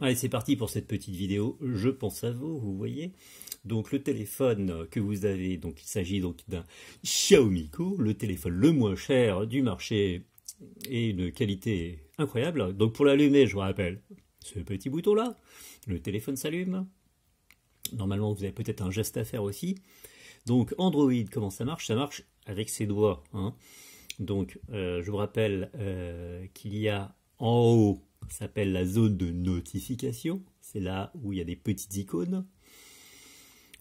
Allez, c'est parti pour cette petite vidéo. Je pense à vous voyez. Donc le téléphone que vous avez, donc il s'agit donc d'un Xiaomi Co, le téléphone le moins cher du marché et de qualité incroyable. Donc pour l'allumer, je vous rappelle ce petit bouton là, le téléphone s'allume. Normalement, vous avez peut-être un geste à faire aussi. Donc Android, comment ça marche? Ça marche avec ses doigts, hein. Donc je vous rappelle qu'il y a en haut, ça s'appelle la zone de notification. C'est là où il y a des petites icônes.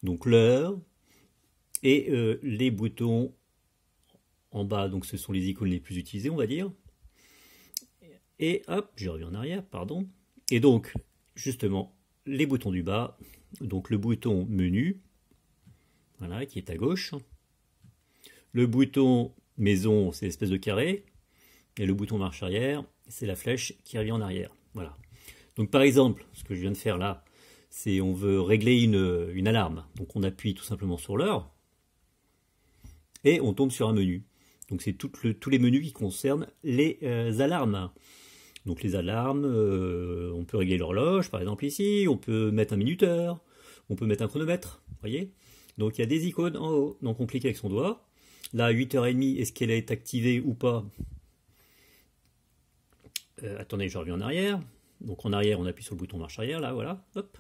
Donc l'heure. Et les boutons en bas, donc ce sont les icônes les plus utilisées, on va dire. Et hop, je reviens en arrière, pardon. Et donc, justement, les boutons du bas. Donc le bouton menu, voilà, qui est à gauche. Le bouton maison, c'est l'espèce de carré. Et le bouton marche arrière, c'est la flèche qui revient en arrière. Voilà. Donc par exemple, ce que je viens de faire là, c'est on veut régler une alarme. Donc on appuie tout simplement sur l'heure et on tombe sur un menu. Donc c'est tous les menus qui concernent les alarmes. Donc les alarmes, on peut régler l'horloge par exemple ici, on peut mettre un minuteur, on peut mettre un chronomètre, vous voyez. Donc il y a des icônes en haut, donc on clique avec son doigt. Là, à 8h30, est-ce qu'elle est activée ou pas? Attendez, je reviens en arrière. Donc en arrière, on appuie sur le bouton marche arrière, là, voilà, hop.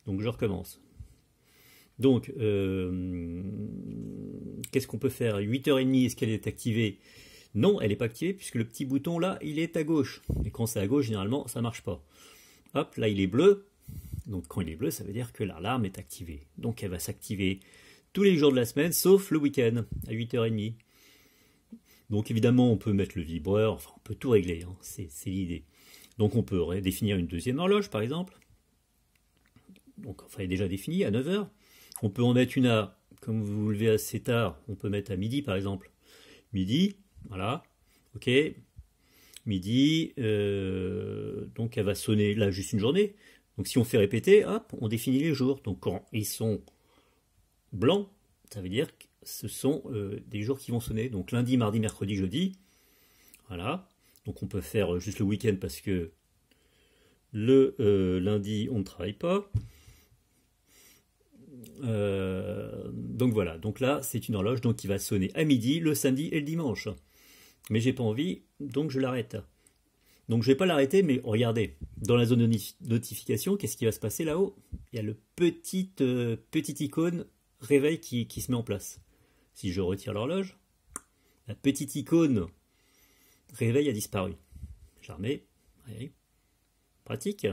Donc je recommence. Donc, qu'est-ce qu'on peut faire? 8h30, est-ce qu'elle est activée? Non, elle n'est pas activée, puisque le petit bouton, là, il est à gauche. Et quand c'est à gauche, généralement, ça ne marche pas. Hop, là, il est bleu. Donc quand il est bleu, ça veut dire que l'alarme est activée. Donc elle va s'activer tous les jours de la semaine, sauf le week-end, à 8h30. Donc évidemment, on peut mettre le vibreur, enfin on peut tout régler, hein, c'est l'idée. Donc on peut définir une deuxième horloge, par exemple. Donc enfin, elle est déjà définie, à 9h. On peut en mettre une à, comme vous vous levez assez tard, on peut mettre à midi, par exemple. Midi, voilà, ok. Midi, donc elle va sonner là juste une journée. Donc si on fait répéter, hop, on définit les jours. Donc quand ils sont blancs, ça veut dire que ce sont des jours qui vont sonner. Donc lundi, mardi, mercredi, jeudi. Voilà. Donc on peut faire juste le week-end parce que le lundi, on ne travaille pas. Donc voilà. Donc là, c'est une horloge donc, qui va sonner à midi, le samedi et le dimanche. Mais j'ai pas envie, donc je l'arrête. Donc je ne vais pas l'arrêter, mais regardez, dans la zone de notification, qu'est-ce qui va se passer là-haut? Il y a le petite icône réveil qui se met en place. Si je retire l'horloge, la petite icône réveil a disparu. Je remets, allez, pratique.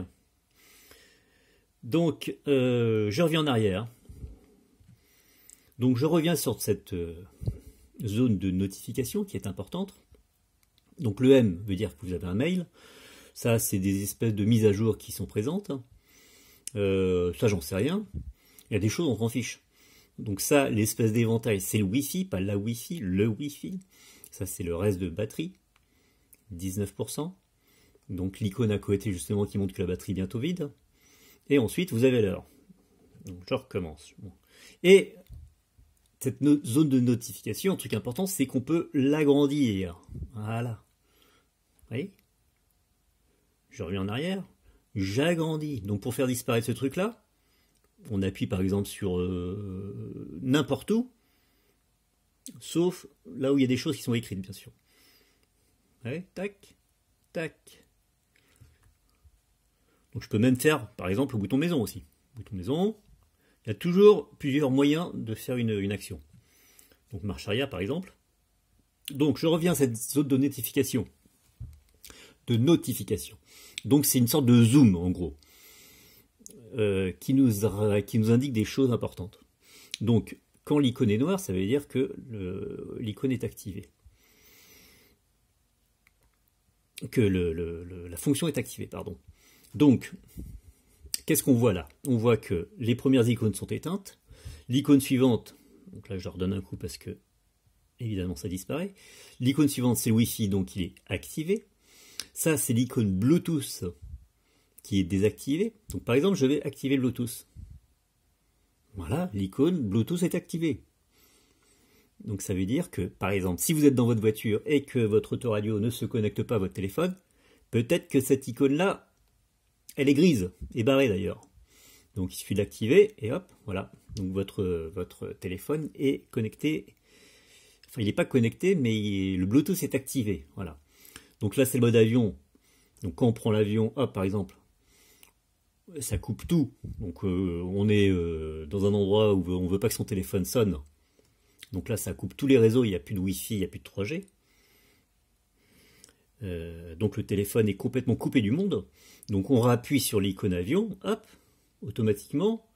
Donc je reviens en arrière. Donc je reviens sur cette zone de notification qui est importante. Donc le M veut dire que vous avez un mail. Ça, c'est des espèces de mises à jour qui sont présentes. Ça, j'en sais rien. Il y a des choses, on s'en fiche. Donc ça, l'espèce d'éventail, c'est le Wi-Fi, pas la Wi-Fi, le Wi-Fi. Ça, c'est le reste de batterie, 19%. Donc l'icône à côté, justement, qui montre que la batterie est bientôt vide. Et ensuite, vous avez l'heure. Donc je recommence. Bon. Et cette zone de notification, un truc important, c'est qu'on peut l'agrandir. Voilà. Vous voyez? Je reviens en arrière, j'agrandis. Donc pour faire disparaître ce truc-là, on appuie par exemple sur n'importe où, sauf là où il y a des choses qui sont écrites, bien sûr. Ouais, tac, tac. Donc je peux même faire, par exemple, le bouton maison aussi. Bouton maison, il y a toujours plusieurs moyens de faire une action. Donc marche arrière, par exemple. Donc je reviens à cette zone de notification. Donc c'est une sorte de zoom en gros qui nous indique des choses importantes. Donc quand l'icône est noire, ça veut dire que l'icône est activée. Que la fonction est activée, pardon. Donc qu'est-ce qu'on voit là? On voit que les premières icônes sont éteintes. L'icône suivante, donc là je leur donne un coup parce que évidemment ça disparaît. L'icône suivante c'est le Wi-Fi, donc il est activé. Ça, c'est l'icône Bluetooth qui est désactivée. Donc, par exemple, je vais activer le Bluetooth. Voilà, l'icône Bluetooth est activée. Donc, ça veut dire que, par exemple, si vous êtes dans votre voiture et que votre autoradio ne se connecte pas à votre téléphone, peut-être que cette icône-là, elle est grise, et barrée d'ailleurs. Donc il suffit de l'activer, et hop, voilà. Donc votre téléphone est connecté. Enfin, il n'est pas connecté, mais le Bluetooth est activé, voilà. Donc là, c'est le mode avion. Donc quand on prend l'avion, hop, par exemple, ça coupe tout. Donc on est dans un endroit où on ne veut pas que son téléphone sonne. Donc là, ça coupe tous les réseaux, il n'y a plus de Wi-Fi, il n'y a plus de 3G. Donc le téléphone est complètement coupé du monde. Donc on rappuie sur l'icône avion, hop, automatiquement,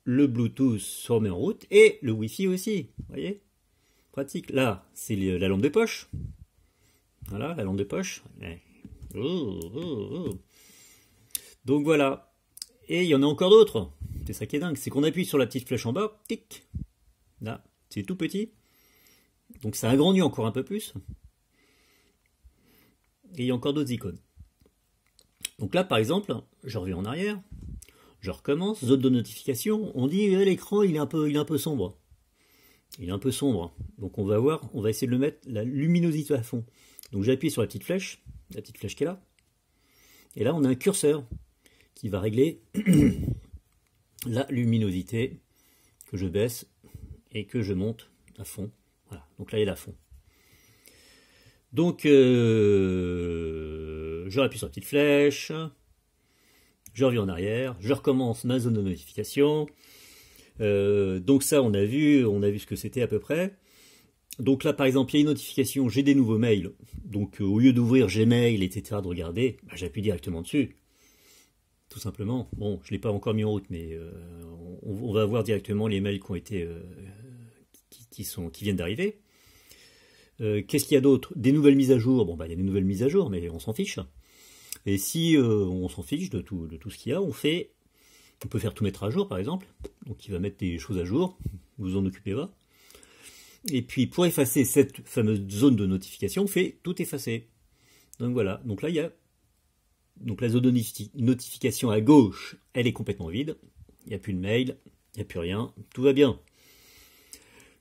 le Bluetooth se remet en route et le Wi-Fi aussi. Vous voyez? Pratique. Là, c'est la lampe de poche. Voilà, la lampe de poche. Donc voilà. Et il y en a encore d'autres. C'est ça qui est dingue. C'est qu'on appuie sur la petite flèche en bas. Tic. Là, c'est tout petit. Donc ça agrandit encore un peu plus. Et il y a encore d'autres icônes. Donc là, par exemple, je reviens en arrière. Je recommence. Zone de notification. On dit l'écran, il est un peu sombre. Il est un peu sombre. Donc on va voir, on va essayer de le mettre la luminosité à fond. Donc j'appuie sur la petite flèche qui est là. Et là, on a un curseur qui va régler la luminosité que je baisse et que je monte à fond. Voilà, donc là, il est à fond. Donc, je rappuie sur la petite flèche. Je reviens en arrière. Je recommence ma zone de notification. Donc ça, on a vu ce que c'était à peu près. Donc là, par exemple, il y a une notification, j'ai des nouveaux mails. Donc au lieu d'ouvrir Gmail, etc., de regarder, bah, j'appuie directement dessus. Tout simplement. Bon, je ne l'ai pas encore mis en route, mais on va voir directement les mails qui ont été, qui viennent d'arriver. Qu'est-ce qu'il y a d'autre? Des nouvelles mises à jour. Bon, bah, il y a des nouvelles mises à jour, mais on s'en fiche. Et si on s'en fiche de tout ce qu'il y a, on peut faire tout mettre à jour, par exemple. Donc il va mettre des choses à jour, vous en occupez pas. Et puis pour effacer cette fameuse zone de notification, on fait tout effacer. Donc voilà, donc là il y a la zone de notification à gauche, elle est complètement vide. Il n'y a plus de mail, il n'y a plus rien, tout va bien.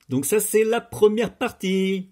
Donc ça c'est la première partie.